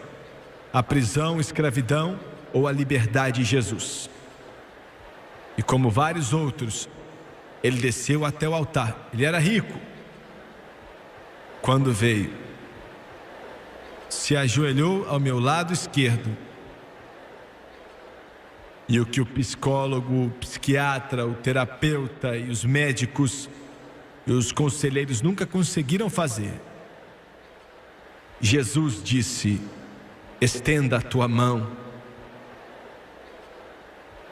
a prisão, escravidão ou a liberdade em Jesus. E como vários outros, ele desceu até o altar. Ele era rico. Quando veio, se ajoelhou ao meu lado esquerdo. E o que o psicólogo, o psiquiatra, o terapeuta e os médicos e os conselheiros nunca conseguiram fazer. Jesus disse: estenda a tua mão.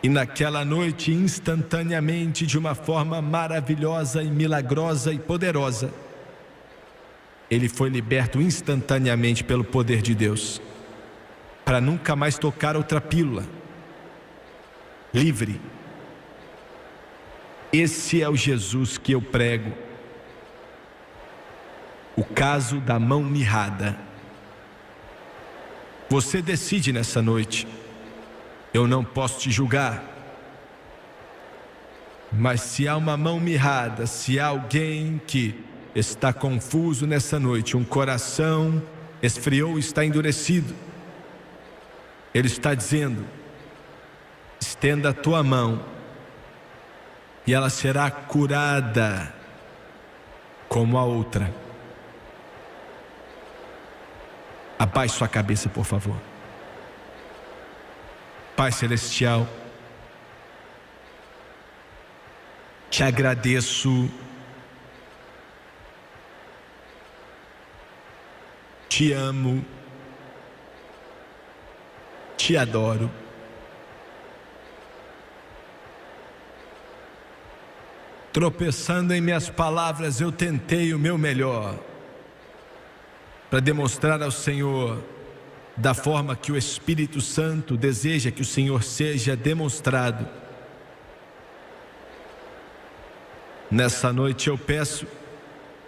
E naquela noite, instantaneamente, de uma forma maravilhosa e milagrosa e poderosa, ele foi liberto instantaneamente pelo poder de Deus, para nunca mais tocar outra pílula. Livre. Esse é o Jesus que eu prego. O caso da mão mirrada. Você decide nessa noite. Eu não posso te julgar. Mas se há uma mão mirrada, se há alguém que está confuso nessa noite, um coração esfriou e está endurecido, ele está dizendo: estenda a tua mão e ela será curada como a outra. Abaixe sua cabeça, por favor. Pai Celestial, te agradeço, te amo, te adoro. Tropeçando em minhas palavras, eu tentei o meu melhor para demonstrar ao Senhor da forma que o Espírito Santo deseja que o Senhor seja demonstrado. Nessa noite eu peço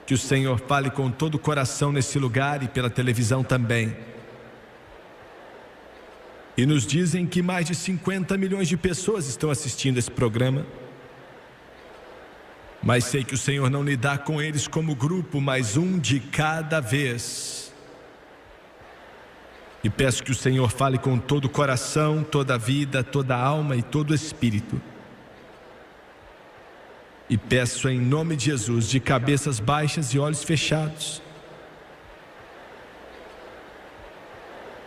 que o Senhor fale com todo o coração nesse lugar e pela televisão também. E nos dizem que mais de 50 milhões de pessoas estão assistindo esse programa. Mas sei que o Senhor não lidar com eles como grupo, mas um de cada vez. E peço que o Senhor fale com todo o coração, toda a vida, toda a alma e todo o espírito. E peço em nome de Jesus, de cabeças baixas e olhos fechados.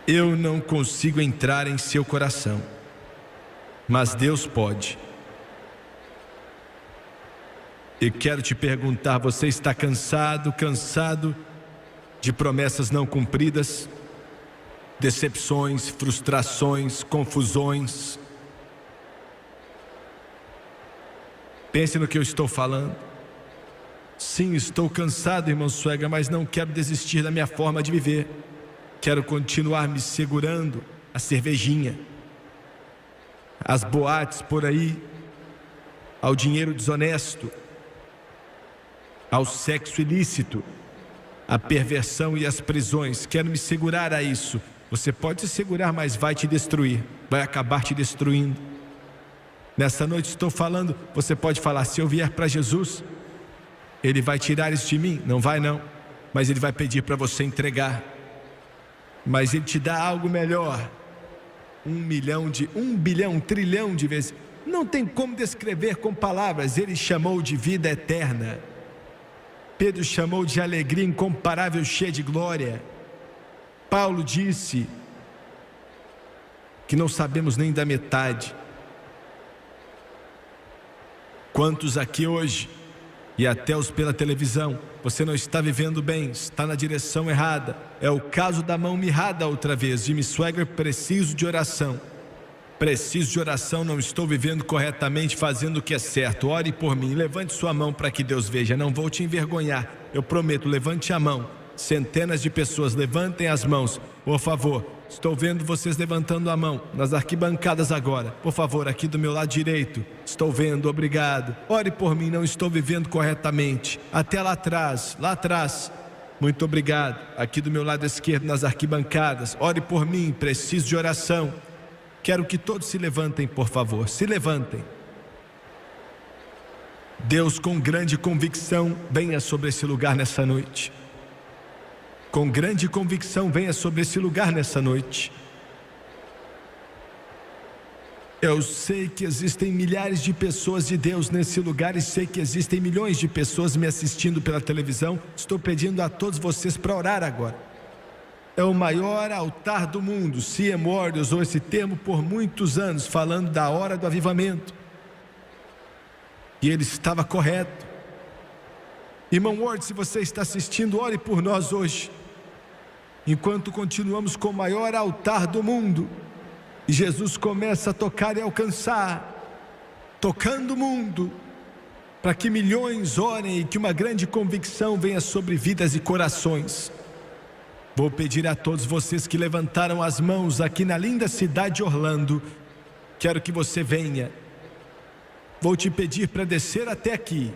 Eu não consigo entrar em seu coração, mas Deus pode. E quero te perguntar, você está cansado de promessas não cumpridas, decepções, frustrações, confusões? Pense no que eu estou falando. Sim, estou cansado, irmão Suegra, mas não quero desistir da minha forma de viver. Quero continuar me segurando a cervejinha, as boates por aí, ao dinheiro desonesto, ao sexo ilícito, à perversão e às prisões. Quero me segurar a isso. Você pode se segurar, mas vai te destruir, vai acabar te destruindo. Nessa noite estou falando, você pode falar, se eu vier para Jesus, Ele vai tirar isso de mim? Não vai não, mas Ele vai pedir para você entregar. Mas Ele te dá algo melhor. 1 bilhão, 1 trilhão de vezes. Não tem como descrever com palavras. Ele chamou de vida eterna. Pedro chamou de alegria incomparável, cheia de glória. Paulo disse que não sabemos nem da metade. Quantos aqui hoje, e até os pela televisão, você não está vivendo bem, está na direção errada. É o caso da mão mirrada outra vez. Jimmy Swaggart, preciso de oração. Preciso de oração, não estou vivendo corretamente, fazendo o que é certo. Ore por mim, levante sua mão para que Deus veja. Não vou te envergonhar, eu prometo, levante a mão. Centenas de pessoas, levantem as mãos, por favor. Estou vendo vocês levantando a mão nas arquibancadas agora. Por favor, aqui do meu lado direito. Estou vendo, obrigado. Ore por mim, não estou vivendo corretamente. Até lá atrás. Muito obrigado. Aqui do meu lado esquerdo nas arquibancadas. Ore por mim, preciso de oração. Quero que todos se levantem, por favor. Se levantem. Deus, com grande convicção, venha sobre esse lugar nessa noite. Com grande convicção, venha sobre esse lugar nessa noite. Eu sei que existem milhares de pessoas de Deus nesse lugar e sei que existem milhões de pessoas me assistindo pela televisão. Estou pedindo a todos vocês para orar agora. É o maior altar do mundo. C.M. Ward usou esse termo por muitos anos, falando da hora do avivamento. E ele estava correto. Irmão Ward, se você está assistindo, ore por nós hoje. Enquanto continuamos com o maior altar do mundo, e Jesus começa a tocar e alcançar, tocando o mundo, para que milhões orem e que uma grande convicção venha sobre vidas e corações. Vou pedir a todos vocês que levantaram as mãos aqui na linda cidade de Orlando, quero que você venha. Vou te pedir para descer até aqui.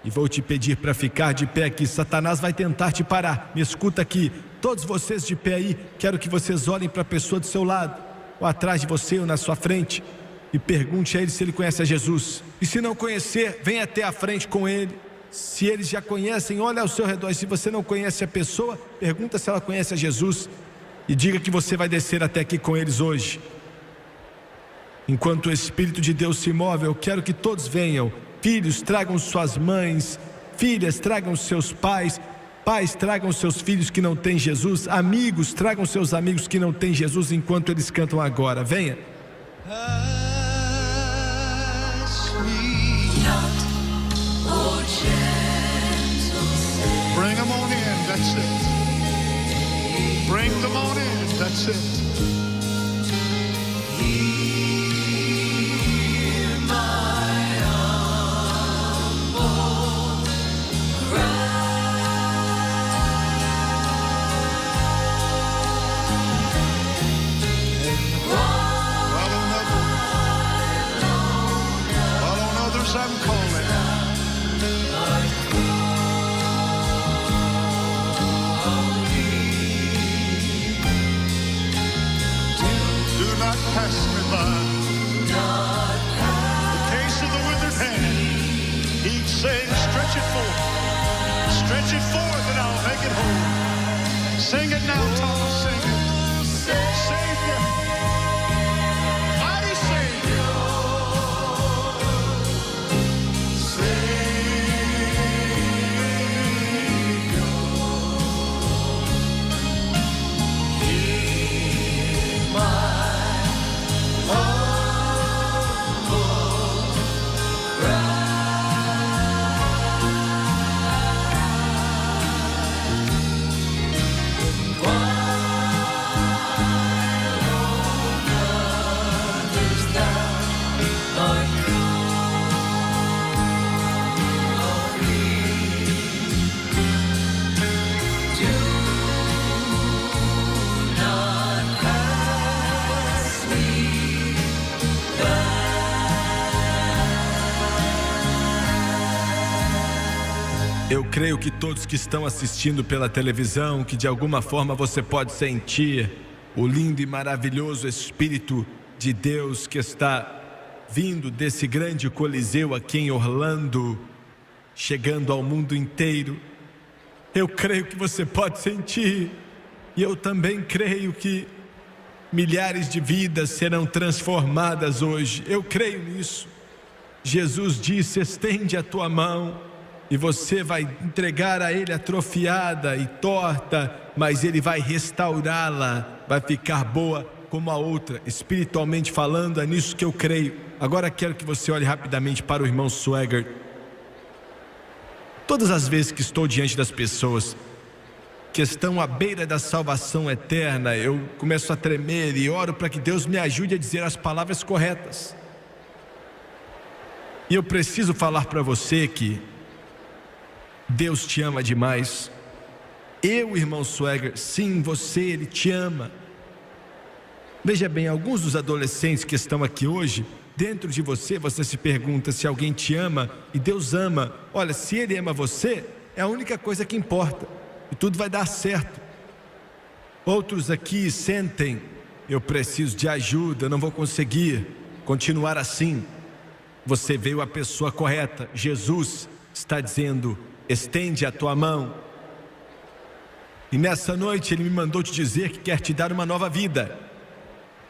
E vou te pedir para ficar de pé aqui. Satanás vai tentar te parar. Me escuta aqui. Todos vocês de pé aí, quero que vocês olhem para a pessoa do seu lado, ou atrás de você, ou na sua frente, e pergunte a ele se ele conhece a Jesus. E se não conhecer, vem até a frente com ele. Se eles já conhecem, olha ao seu redor. E se você não conhece a pessoa, pergunta se ela conhece a Jesus. E diga que você vai descer até aqui com eles hoje. Enquanto o Espírito de Deus se move, eu quero que todos venham. Filhos, tragam suas mães. Filhas, tragam seus pais. Pais, tragam seus filhos que não têm Jesus. Amigos, tragam seus amigos que não têm Jesus enquanto eles cantam agora. Venha. Bring them on in, that's it. Bring them on in, that's it. Hear my Stretch it forth and I'll make it whole. Sing it now, Thomas, sing it. Savior, mighty Savior. Eu creio que todos que estão assistindo pela televisão, que de alguma forma você pode sentir o lindo e maravilhoso Espírito de Deus que está vindo desse grande coliseu aqui em Orlando, chegando ao mundo inteiro. Eu creio que você pode sentir, e eu também creio que milhares de vidas serão transformadas hoje. Eu creio nisso. Jesus disse: estende a tua mão. E você vai entregar a Ele atrofiada e torta, mas Ele vai restaurá-la, vai ficar boa como a outra. Espiritualmente falando, é nisso que eu creio. Agora quero que você olhe rapidamente para o irmão Swagger. Todas as vezes que estou diante das pessoas que estão à beira da salvação eterna, eu começo a tremer e oro para que Deus me ajude a dizer as palavras corretas. E eu preciso falar para você que Deus te ama demais. Eu, irmão Swagger, sim, você, Ele te ama. Veja bem, alguns dos adolescentes que estão aqui hoje, dentro de você, você se pergunta se alguém te ama, e Deus ama. Olha, se Ele ama você, é a única coisa que importa, e tudo vai dar certo. Outros aqui sentem: eu preciso de ajuda, eu não vou conseguir continuar assim. Você veio à pessoa correta. Jesus está dizendo: estende a tua mão. E nessa noite Ele me mandou te dizer que quer te dar uma nova vida,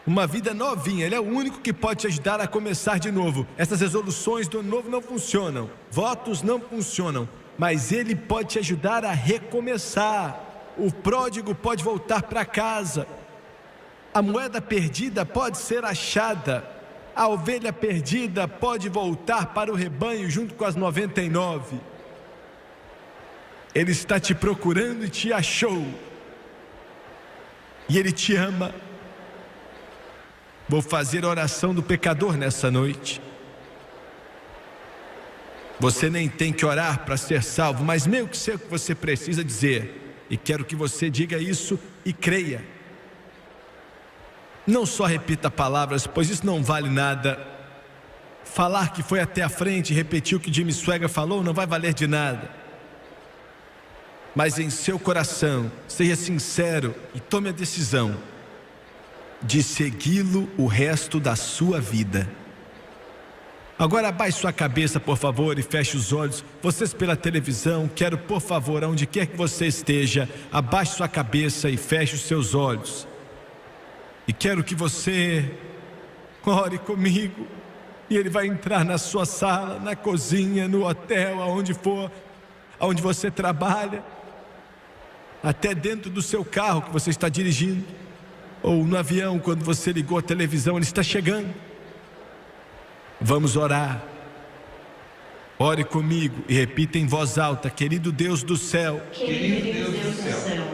uma vida novinha. Ele é o único que pode te ajudar a começar de novo. Essas resoluções do ano novo não funcionam, votos não funcionam, mas Ele pode te ajudar a recomeçar. O pródigo pode voltar para casa, a moeda perdida pode ser achada, a ovelha perdida pode voltar para o rebanho junto com as 99. Ele está te procurando e te achou, e Ele te ama. Vou fazer a oração do pecador nessa noite. Você nem tem que orar para ser salvo, mas meio que sei o que você precisa dizer, e quero que você diga isso e creia. Não só repita palavras, pois isso não vale nada. Falar que foi até a frente e repetir o que Jimmy Swagger falou não vai valer de nada. Mas em seu coração, seja sincero e tome a decisão de segui-lo o resto da sua vida. Agora abaixe sua cabeça, por favor, e feche os olhos. Vocês pela televisão, quero, por favor, aonde quer que você esteja, abaixe sua cabeça e feche os seus olhos. E quero que você ore comigo. E Ele vai entrar na sua sala, na cozinha, no hotel, aonde for, aonde você trabalha, até dentro do seu carro que você está dirigindo, ou no avião, quando você ligou a televisão. Ele está chegando. Vamos orar. Ore comigo e repita em voz alta: querido Deus do céu, querido Deus do céu,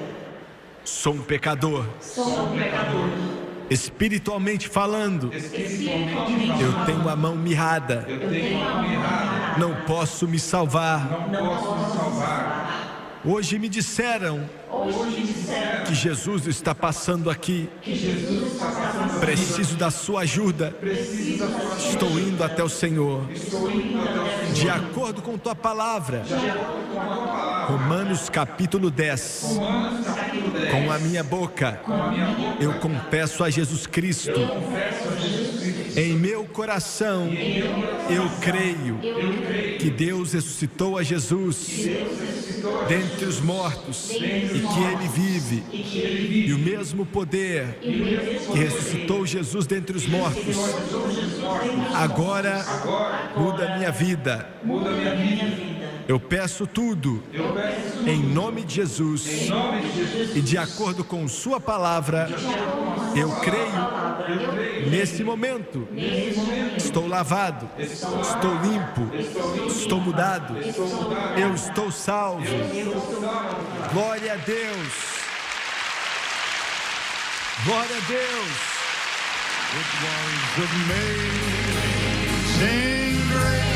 sou um pecador. Espiritualmente falando, eu tenho a mão mirrada. Não posso me salvar. Hoje me disseram que Jesus está passando aqui. Preciso da sua ajuda. Estou indo até o Senhor. De acordo com tua palavra. Romanos capítulo 10. Com a minha boca eu confesso a Jesus Cristo Em meu coração, eu creio que Deus ressuscitou a Jesus dentre os mortos e que Ele vive. E o mesmo poder que ressuscitou Jesus dentre os mortos, agora muda a minha vida. Eu peço tudo em nome de Jesus e de acordo com Sua palavra, eu creio nesse momento. Estou lavado, estou limpo, estou mudado, eu estou salvo. Glória a Deus. Glória a Deus. It was amazing grace.